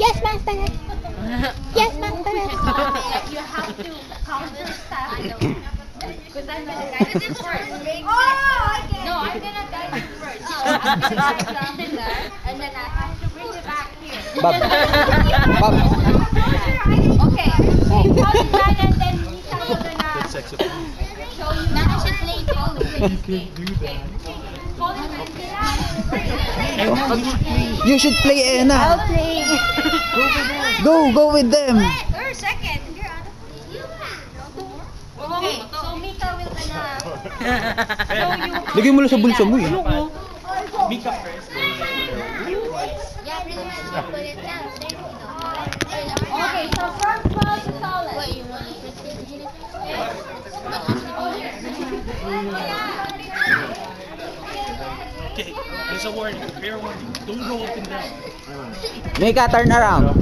Yes, Master. Yes, Master. You have to counter step. Because I'm gonna guide you first. No, I'm gonna guide you first. So I'm gonna guide you up in there, and then I have to bring you back here. Bob. Bob. Okay. Okay, hold it down, and then Mika will gonna show you now. I should play all the way. Okay. Hold it down. You should play, Ena. I'll play. Go with them. Or second. Okay, so Mika will gonna show you. Lagyan mo lang sa bulsa mo eh. Mika first. Yeah, really want to put it down. Okay, so from small to solid. What, you want to hit it? Okay, there's a warning. Fair warning. Don't go up and down. Mika, turn around.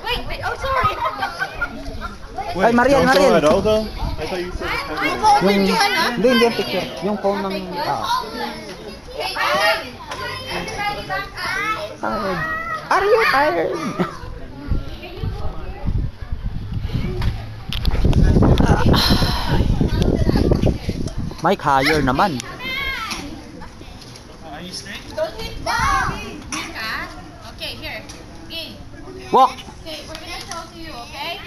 Wait, oh sorry. Ay, Mariel, Mariel. though? I thought you said Hindi yung picture. Yung phone ng tao. Tired. Are you tired? Mike, higher naman. Are you straight? Okay, here. Game. Walk. Okay, we're gonna show to you, okay?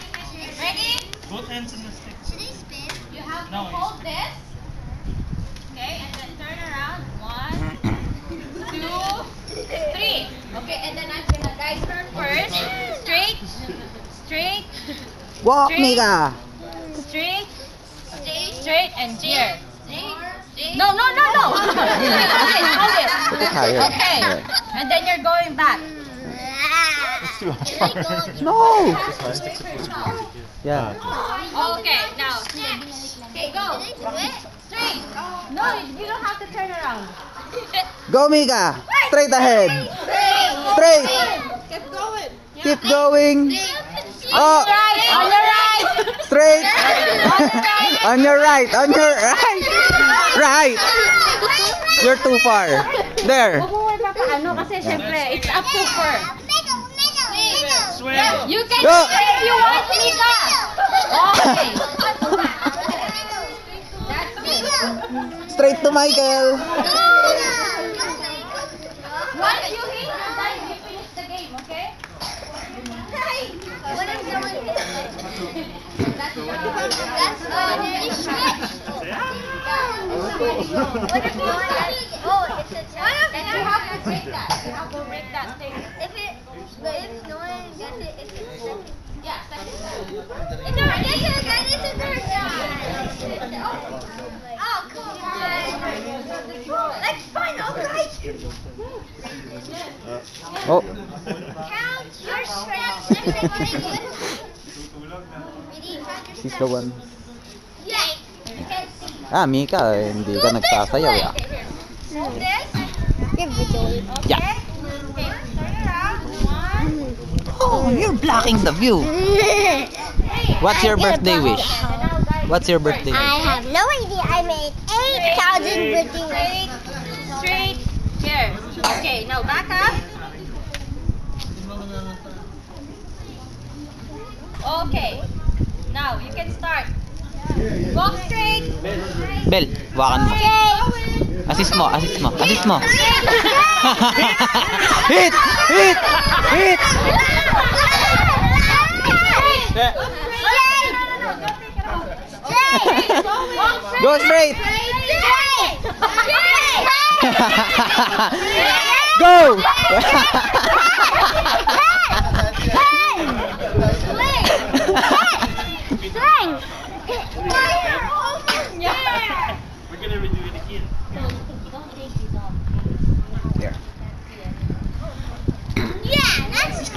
Ready? Both hands on the stick. You have to No, hold this. Okay, and then turn around. 1, 2, 3. Okay, and then I'm gonna guide her first. Straight, straight, Walk, Mika. straight, straight, and here. No. Hold it. Put it higher. Okay, and then you're going back. It's too hard. No. Yeah. Okay, now. Okay, go. Straight. No, you don't have to turn around. Go, Mika. Straight ahead. Straight. Keep going. Keep going. Oh, On your right. straight. On your right. On your right. Right. You're too far. There. Huwag mo ano kasi syempre, it's up to her. Swim. You can Go. if you want, Mika. Okay. That's it. Straight to Michael. Once you hit the time, you finish the game, okay? What is going on? That's That's Oh, it's a challenge. And you have to break that. You have to break that thing. If no one gets it, it's a second. Yeah, second. It's a third time. Oh, come on. That's fine, alright. Oh, Count your strength. she's the one. Yeah. Mika, hindi ka nagsasayaw ya. Hold this. Give it to me. Yeah. Okay, turn around. Oh, you're blocking the view. What's your birthday wish? What's your birthday wish? I have no idea. I made 8,000 birthday wishes. Straight. Here. Okay, now back up. Okay. Now you can start. Walk straight. Bel, wakan mo. Assist mo. Hit! Go straight! Go! We're gonna redo it again. Here. Yeah, that's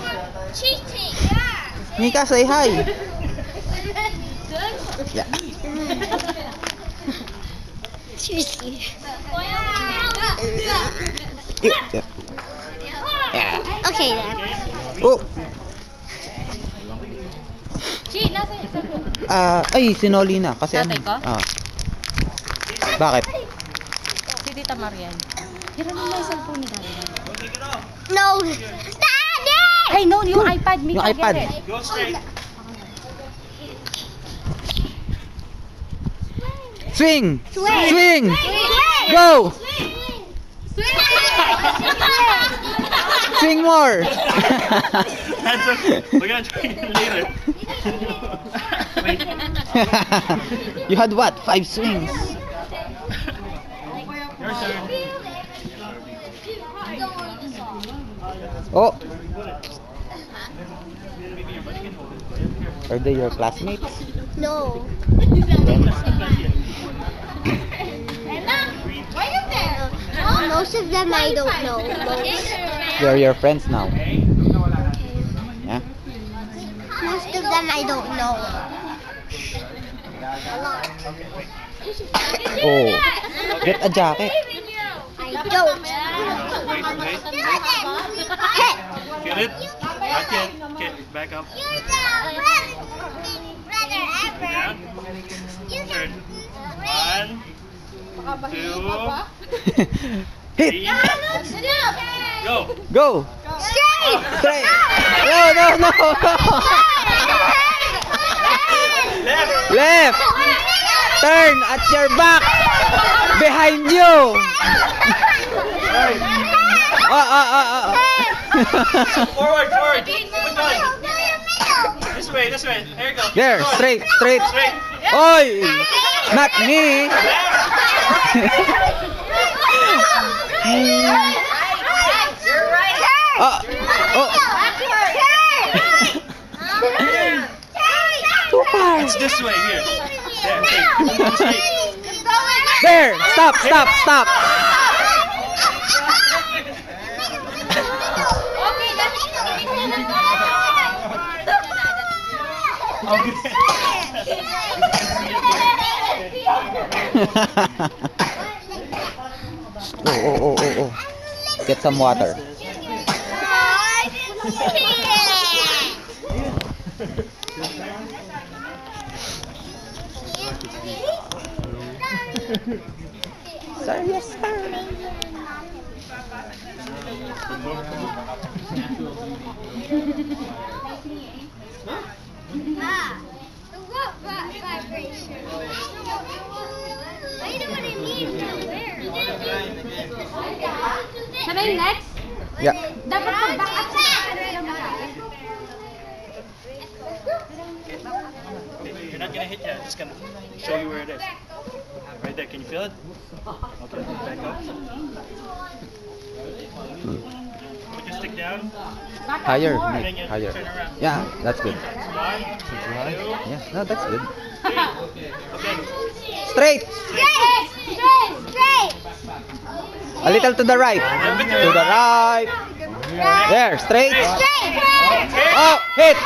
cheating. Yeah. Mika, say hi. Yeah. Cheating. Yeah. Okay then. Oh, Gee, nasa yung ay, sinoli na. Kasi Tatay ko? Bakit? Si Tita Marian. Tira mo yung cellphone ni Daddy. No. Daddy! Hey, no, yung iPad. Mika, Yung iPad. get it. Go straight. Swing! Swing! Swing! Swing! Go! Swing! Swing more! Hands up. We're gonna try it later. Wait. You had what? 5 swings. Your turn. Oh! Are they your classmates? No. Most of them I don't know. They're your friends now. Yeah? Most of them I don't know. Oh. Get a jacket. I don't. Hey! Get it? Not yet. Okay, back up. You're the brother ever. Yeah. Turn. 1, 2, Hit! 3. Go. Go! Straight! Straight! No, no, no! Left. Left! Turn at your back! Behind you! Forward, forward. Keep it going. This way, this way. There you go. There, Keep straight, going. straight. Straight. Oy! Not me! Oh! Oh! Too far! It's this way here. There, okay. Straight. There! Stop! Stop! Stop! Oh. Get some water. Sir, yes, sir. The what vibration? I know what it means from there. Siya na yung next? Yeah. Dapat mag-back up sa You're not gonna hit yet. Just gonna show you where it is. Right there. Can you feel it? Okay. Back up. Put your stick down. Higher, more. Nick, And then you higher. turn around. Yeah, that's good. 1, 2, Yeah, no, that's good. 3. Okay. Straight! Straight! A little to the right. To the right. There, straight. Oh, hit!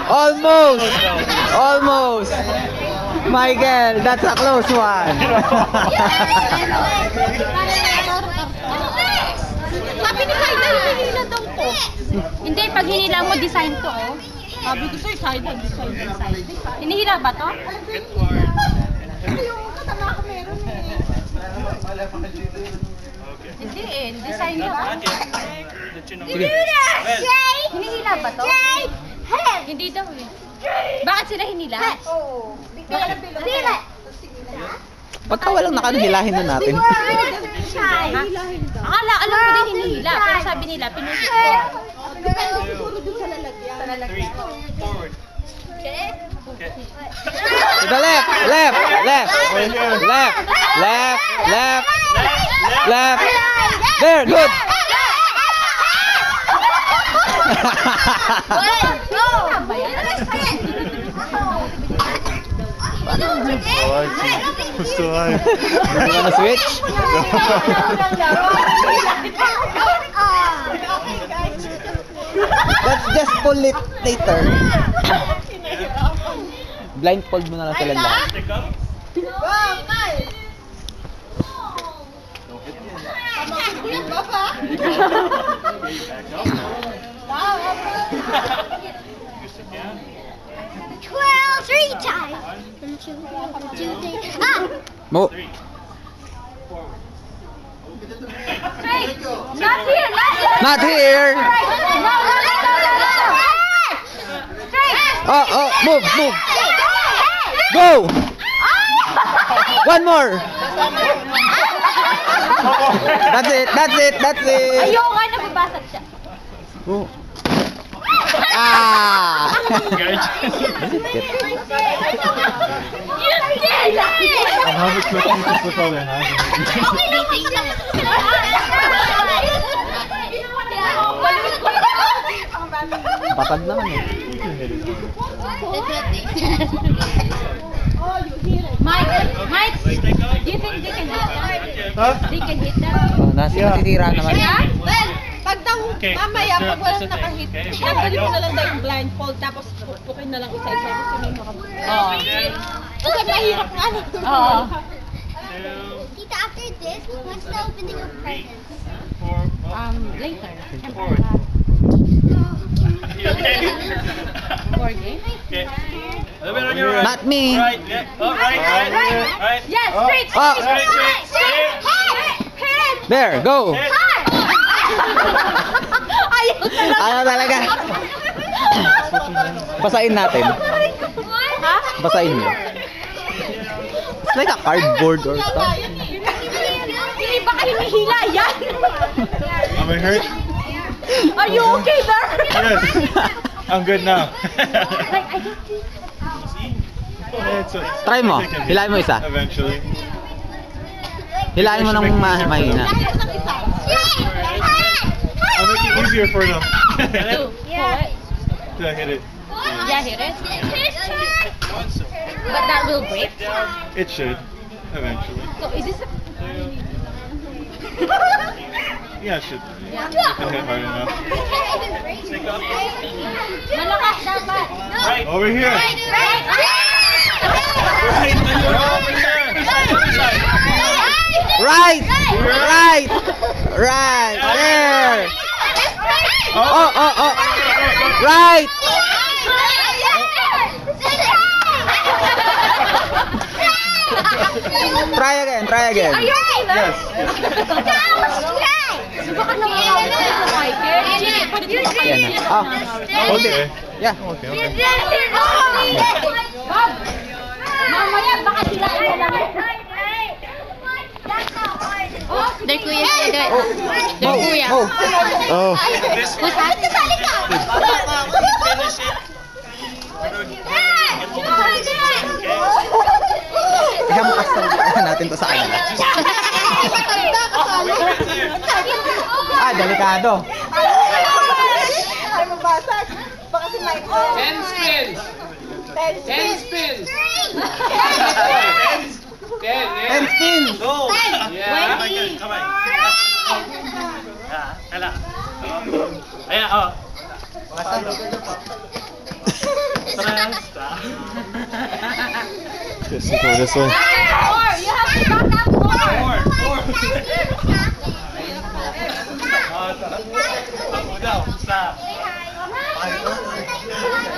Almost! Almost! Michael, that's a close one. Sabi ni Kaida, hinila daw to. Hindi, pag hinila mo, design to, oh. Sabi ko sa'yo, design. Hinihila ba to? Get forward. Okay. Hindi eh, design to. Not yet. Let you know. Sige. Well, Hinihila ba to? Hindi daw eh. Bakit sila hinila? Pagka walang nakanihilahin na natin. Akala, alam ko din hinihila. Pero sabi nila, pinusip ko. 3. Forward. Okay. To the left, left, left, left, left, left, left. There, good. Oh, I see. Gusto nga eh. You wanna switch? Let's just pull it later. Blindfold mo na lang sila lahat. Stick up. Back up. 12, 3 times. 1, 2, 3. Ah! Mo. 3. Forward. Straight. Not here. Not here. Straight. Oh, move. Go. One more. That's it. Ayoko nga nababasag siya. Oh. Ah. Guys. And how much people put all their hands in Patad naman eh. Mike, Wait, take off. do you think they can hit that? Huh? They can hit that? Oh, nasitira naman. Well, pag daw Okay. mamaya, pag That's walang the thing, nakahit, okay? tanggalin mo na lang daw yung blindfold, tapos pupukin na lang isa-isa. Gusto mo yung Oo. Kasi mahirap nga ano. Oo. 2, Tita, after this, what's the opening of 3, presents? 4. Later. Forward. You okay? More game? Okay. A little bit on your right. Not me. Right. Yeah. Oh, right. Right. Yes, straight. Oh. Straight. There, go. Hit. Ano talaga? Basahin natin. Basahin mo. It's like a cardboard or stuff. Hindi ba kayo nihila yan? Am I hurt? Are you okay there? Yes. I'm good now. Like, I don't It's a- Try mo. Hilahin mo isa. Eventually. Hilahin mo ng mahina. I'll make it easier for them. Yeah. To hit it. Yeah, hit it. But that will break. It should. Eventually. So is this a... Yeah, it should. You can hit hard enough. Malakas dapat. Right. Over here. Right! There! Oh! Right! Try again. Are you okay there? Baka nawawala sa Michael. Gigi, pwede mo pa Yan na. Ah, hold it. Okay. Yeah. Okay. Bob! Mamaya, baka sila na lang. There, kuya. There. Oh. Oh. This one. Finish it. Ihampas natin to sa kanila. Ah, delikado. Ay, mabasag. Baka si Michael. 10 spins. 10 spins. 10, yeah. 10 spins. Go. Yeah. Come on. Hala. Ayan, oh. Just go this way. You have to back up more. Four. Ako daw. Stop.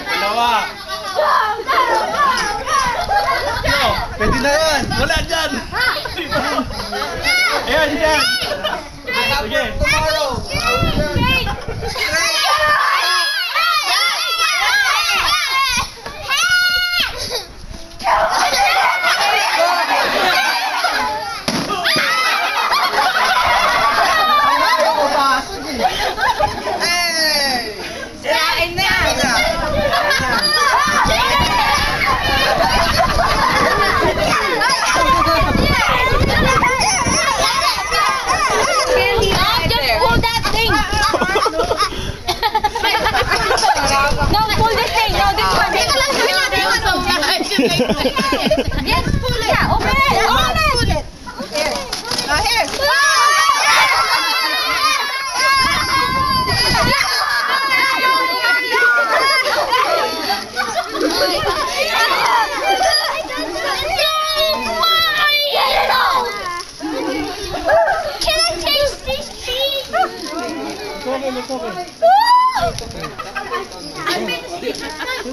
Dalawa. Pwede na yan. Wala dyan. Ayan. Sige. Yes, pull it. Yeah, open it. Open it. Here. Here. Can I taste this cheese?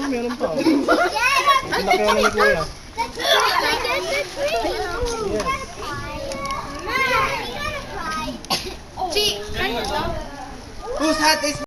Meron pa. Yes. Pinakain ni Kuya. That's Whose hat is